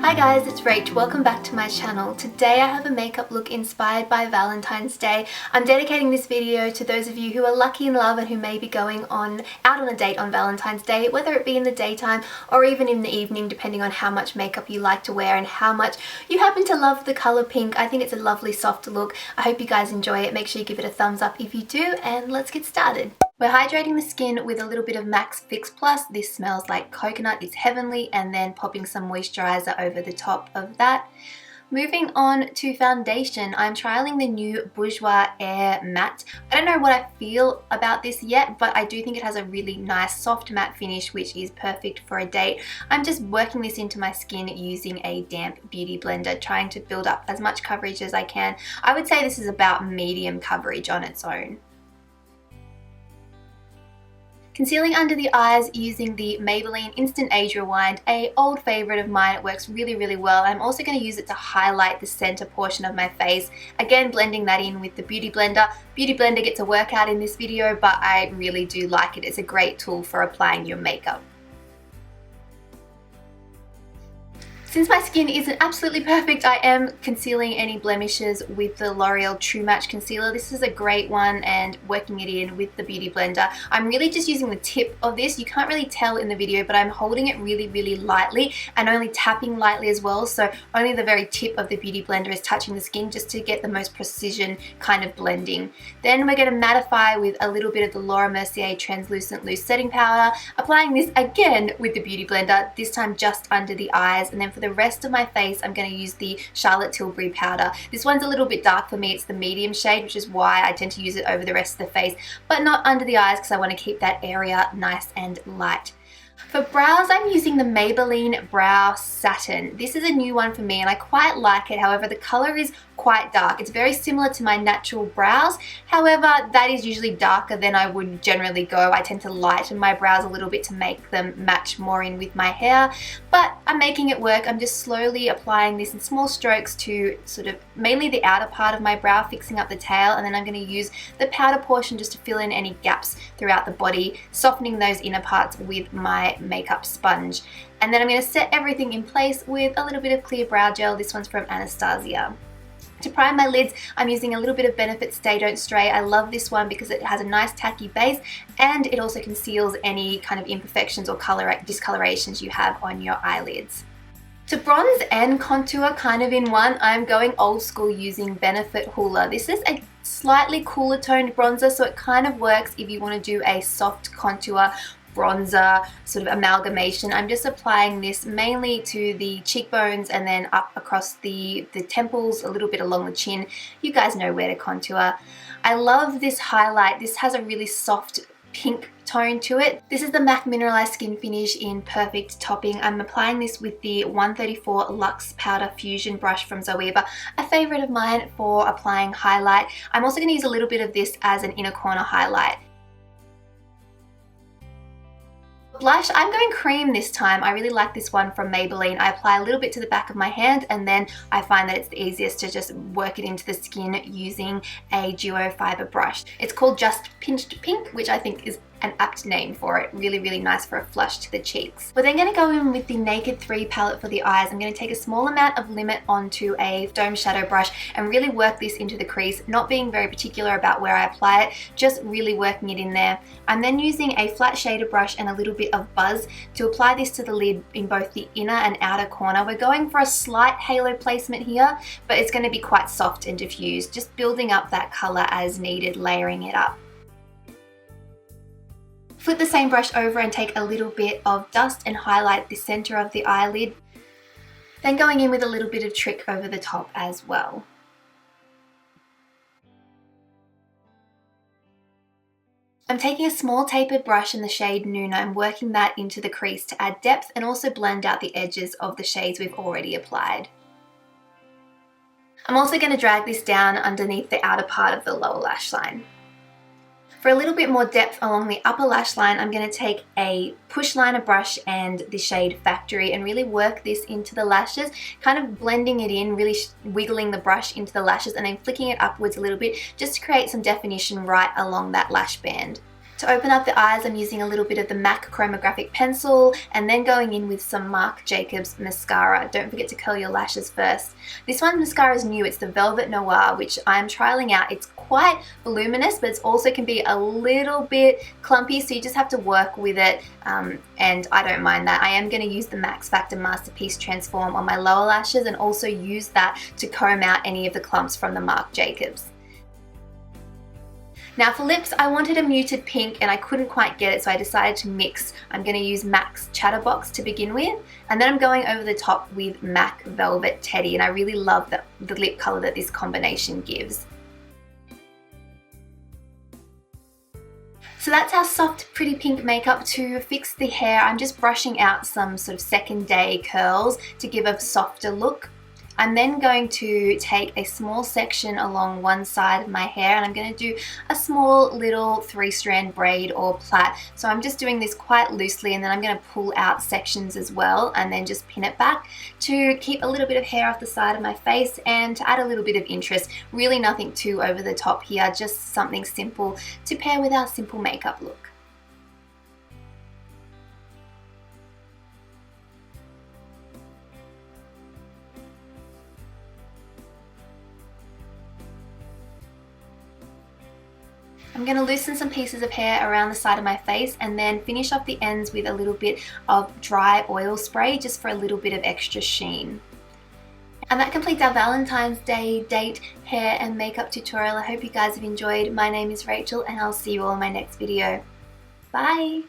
Hi guys, it's Rach. Welcome back to my channel. Today I have a makeup look inspired by Valentine's Day. I'm dedicating this video to those of you who are lucky in love and who may be going out on a date on Valentine's Day, whether it be in the daytime or even in the evening, depending on how much makeup you like to wear and how much you happen to love the colour pink. I think it's a lovely soft look. I hope you guys enjoy it. Make sure you give it a thumbs up if you do, and let's get started. We're hydrating the skin with a little bit of MAC's Fix Plus. This smells like coconut, it's heavenly, and then popping some moisturiser over the top of that. Moving on to foundation, I'm trialing the new Bourjois Air Matte. I don't know what I feel about this yet, but I do think it has a really nice soft matte finish, which is perfect for a date. I'm just working this into my skin using a damp beauty blender, trying to build up as much coverage as I can. I would say this is about medium coverage on its own. Concealing under the eyes using the Maybelline Instant Age Rewind, an old favourite of mine. It works really well. I'm also going to use it to highlight the centre portion of my face. Again, blending that in with the Beauty Blender. Beauty Blender gets a workout in this video, but I really do like it. It's a great tool for applying your makeup. Since my skin isn't absolutely perfect, I am concealing any blemishes with the L'Oreal True Match Concealer. This is a great one, and working it in with the Beauty Blender. I'm really just using the tip of this. You can't really tell in the video, but I'm holding it really lightly and only tapping lightly as well. So only the very tip of the Beauty Blender is touching the skin, just to get the most precision kind of blending. Then we're going to mattify with a little bit of the Laura Mercier Translucent Loose Setting Powder. Applying this again with the Beauty Blender, this time just under the eyes, and then for the rest of my face I'm going to use the Charlotte Tilbury powder. This one's a little bit dark for me. It's the medium shade, which is why I tend to use it over the rest of the face, but not under the eyes because I want to keep that area nice and light. For brows, I'm using the Maybelline Brow Satin. This is a new one for me and I quite like it. However, the colour is quite dark. It's very similar to my natural brows. However, that is usually darker than I would generally go. I tend to lighten my brows a little bit to make them match more in with my hair, but I'm making it work. I'm just slowly applying this in small strokes to sort of mainly the outer part of my brow, fixing up the tail, and then I'm going to use the powder portion just to fill in any gaps throughout the body, softening those inner parts with my makeup sponge. And then I'm going to set everything in place with a little bit of clear brow gel. This one's from Anastasia. To prime my lids, I'm using a little bit of Benefit Stay Don't Stray. I love this one because it has a nice tacky base and it also conceals any kind of imperfections or discolorations you have on your eyelids. To bronze and contour kind of in one, I'm going old school using Benefit Hoola. This is a slightly cooler toned bronzer, so it kind of works if you want to do a soft contour bronzer sort of amalgamation. I'm just applying this mainly to the cheekbones and then up across the temples, a little bit along the chin. You guys know where to contour. I love this highlight. This has a really soft pink tone to it. This is the MAC Mineralized Skin Finish in Perfect Topping. I'm applying this with the 134 Luxe Powder Fusion brush from Zoeva, a favorite of mine for applying highlight. I'm also going to use a little bit of this as an inner corner highlight. Blush, I'm going cream this time. I really like this one from Maybelline. I apply a little bit to the back of my hand and then I find that it's the easiest to just work it into the skin using a duo fiber brush. It's called Just Pinched Pink, which I think is an apt name for it. Really nice for a flush to the cheeks. We're then going to go in with the Naked 3 palette for the eyes. I'm going to take a small amount of Limit onto a dome shadow brush and really work this into the crease, not being very particular about where I apply it, just really working it in there. I'm then using a flat shader brush and a little bit of Buzz to apply this to the lid in both the inner and outer corner. We're going for a slight halo placement here, but it's going to be quite soft and diffused, just building up that colour as needed, layering it up. Flip the same brush over and take a little bit of dust and highlight the center of the eyelid. Then going in with a little bit of Trick over the top as well. I'm taking a small tapered brush in the shade Nude. I'm working that into the crease to add depth and also blend out the edges of the shades we've already applied. I'm also going to drag this down underneath the outer part of the lower lash line. For a little bit more depth along the upper lash line, I'm going to take a push liner brush and the shade Factory and really work this into the lashes, kind of blending it in, really wiggling the brush into the lashes and then flicking it upwards a little bit just to create some definition right along that lash band. To open up the eyes, I'm using a little bit of the MAC Chromographic Pencil and then going in with some Marc Jacobs mascara. Don't forget to curl your lashes first. This one mascara is new. It's the Velvet Noir, which I'm trialing out. It's quite voluminous, but it also can be a little bit clumpy, so you just have to work with it, and I don't mind that. I am going to use the Max Factor Masterpiece Transform on my lower lashes and also use that to comb out any of the clumps from the Marc Jacobs. Now for lips, I wanted a muted pink and I couldn't quite get it, so I decided to mix. I'm going to use MAC's Chatterbox to begin with, and then I'm going over the top with MAC Velvet Teddy, and I really love the lip colour that this combination gives. So that's our soft, pretty pink makeup. To fix the hair, I'm just brushing out some sort of second day curls to give a softer look. I'm then going to take a small section along one side of my hair and I'm going to do a small little 3-strand braid or plait. So I'm just doing this quite loosely, and then I'm going to pull out sections as well and then just pin it back to keep a little bit of hair off the side of my face and to add a little bit of interest. Really nothing too over the top here, just something simple to pair with our simple makeup look. I'm going to loosen some pieces of hair around the side of my face and then finish off the ends with a little bit of dry oil spray just for a little bit of extra sheen. And that completes our Valentine's Day date, hair and makeup tutorial. I hope you guys have enjoyed. My name is Rachel and I'll see you all in my next video. Bye!